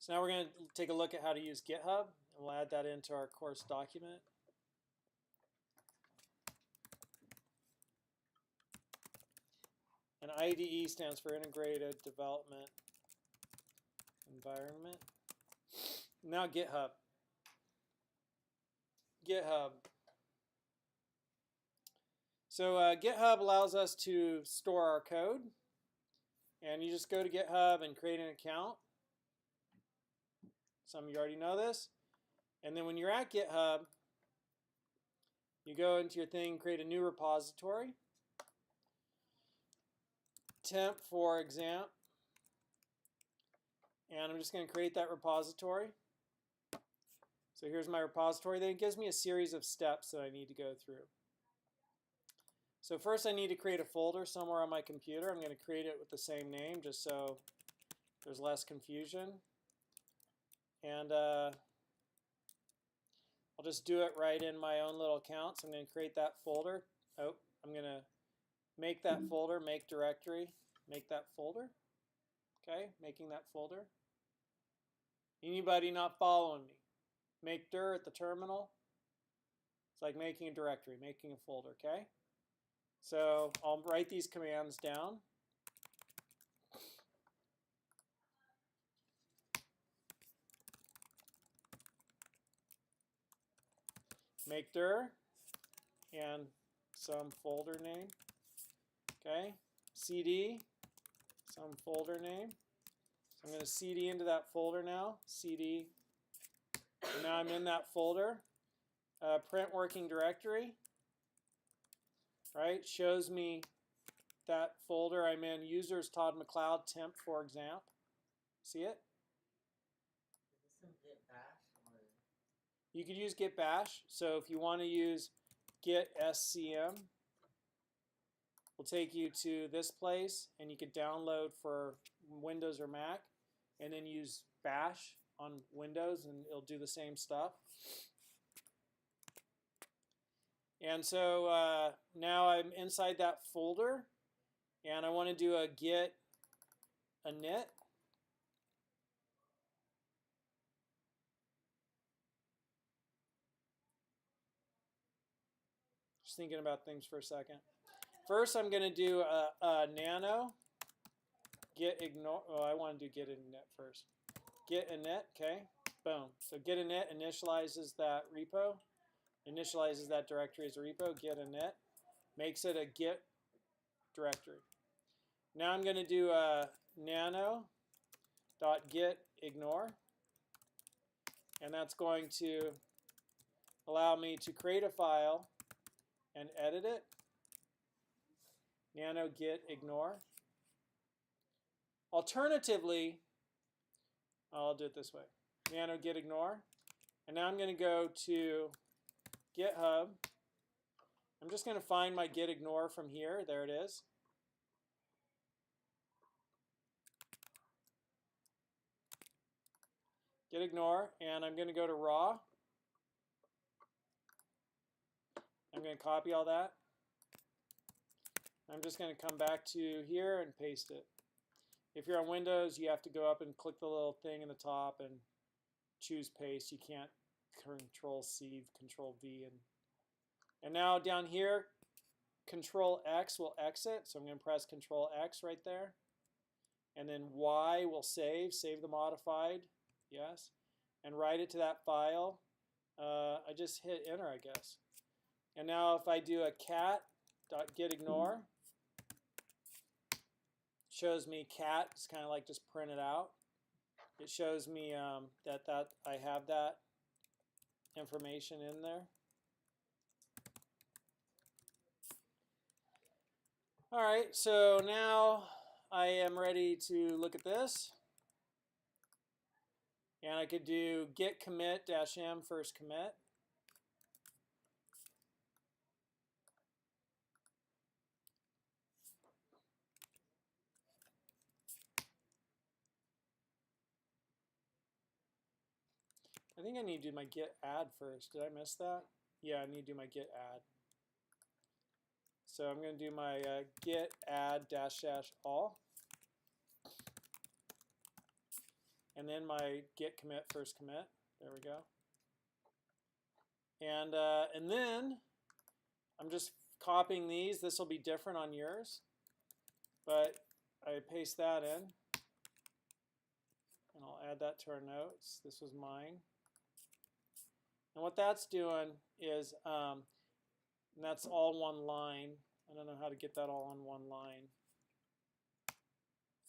So now we're going to take a look at how to use GitHub, and we'll add that into our course document. And IDE stands for Integrated Development Environment. Now GitHub. GitHub. So GitHub allows us to store our code. And you just go to GitHub and create an account. Some of you already know this. And then when you're at GitHub, you go into your thing, create a new repository. Temp for exam. And I'm just going to create that repository. So here's my repository. Then it gives me a series of steps that I need to go through. So first I need to create a folder somewhere on my computer. I'm going to create it with the same name just so there's less confusion. And I'll just do it right in my own little account. So I'm going to create that folder. Oh, I'm going to make that folder, make directory, make that folder. Okay, making that folder. Anybody not following me? Make dir at the terminal. It's like making a directory, making a folder, okay? So I'll write these commands down. Make dir and some folder name. Okay, cd, some folder name. So I'm going to cd into that folder now. Cd. And now I'm in that folder. Print working directory. Right, shows me that folder I'm in. Users Todd McLeod temp for exam. See it? Is this in Git bash or? You could use git bash. So if you want to use git scm, will take you to this place, and you could download for Windows or Mac, and then use bash on Windows, and it'll do the same stuff. And so now I'm inside that folder, and I want to do a git init. Just thinking about things for a second. First, I'm going to do a nano git ignore. Oh, I want to do git init first. Git init, okay, boom. So git init initializes that repo. Initializes that directory as a repo, git init, makes it a git directory. Now I'm going to do a nano.git ignore, and that's going to allow me to create a file and edit it. Nano git ignore. Alternatively, I'll do it this way. Nano git ignore, and now I'm going to go to GitHub. I'm just going to find my git ignore from here. There it is. Git ignore, and I'm going to go to raw. I'm going to copy all that. I'm just going to come back to here and paste it. If you're on Windows, you have to go up and click the little thing in the top and choose paste. You can't Control-C, Control-V. And now down here, Control-X will exit. So I'm going to press Control-X right there. And then Y will save the modified, yes. And write it to that file. I just hit enter, I guess. And now if I do a cat.gitignore, shows me cat. It's kind of like just print it out. It shows me that I have that information in there. All right, so now I am ready to look at this. And I could do git commit -m first commit. I think I need to do my git add first. Did I miss that? Yeah, I need to do my git add. So I'm going to do my git add -- all. and then my git commit first commit. There we go. And then I'm just copying these. This will be different on yours, but I paste that in, and I'll add that to our notes. This was mine. And what that's doing is, and that's all one line. I don't know how to get that all on one line.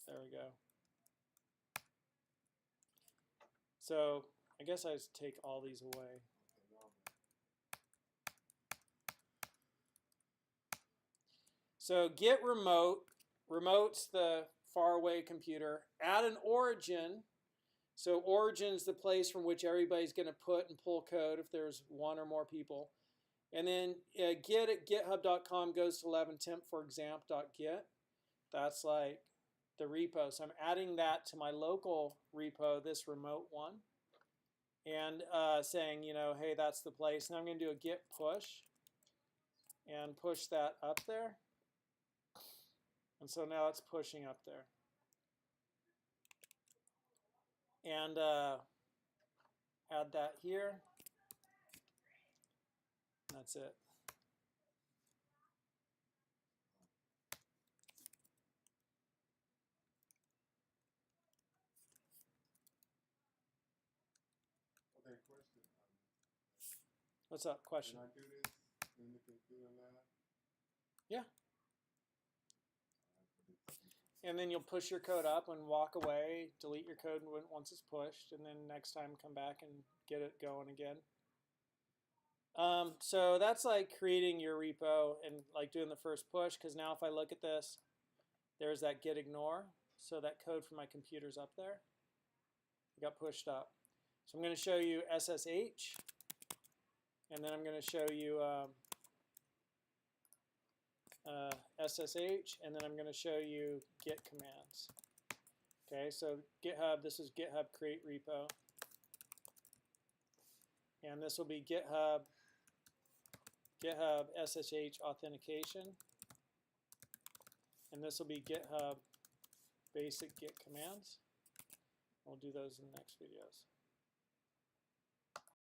There we go. So I guess I just take all these away. So git remote, remote's the faraway computer. Add an origin. So origin's the place from which everybody's going to put and pull code if there's one or more people. And then git at github.com goes to 11temp for example.git. That's like the repo. So I'm adding that to my local repo, this remote one, and saying, you know, hey, that's the place. Now I'm going to do a git push and push that up there. And so now it's pushing up there. And add that here. That's it. Okay, question. What's up? Question? Can I do this in the computer lab? Yeah. And then you'll push your code up and walk away, delete your code once it's pushed, and then next time come back and get it going again. So that's like creating your repo and like doing the first push, because now if I look at this, there's that git ignore. So that code from my computer's up there. It got pushed up. So I'm going to show you SSH, and then I'm going to show you SSH, and then I'm going to show you git commands. Okay, so GitHub, this is GitHub create repo. And this will be GitHub SSH authentication. And this will be GitHub basic git commands. We'll do those in the next videos.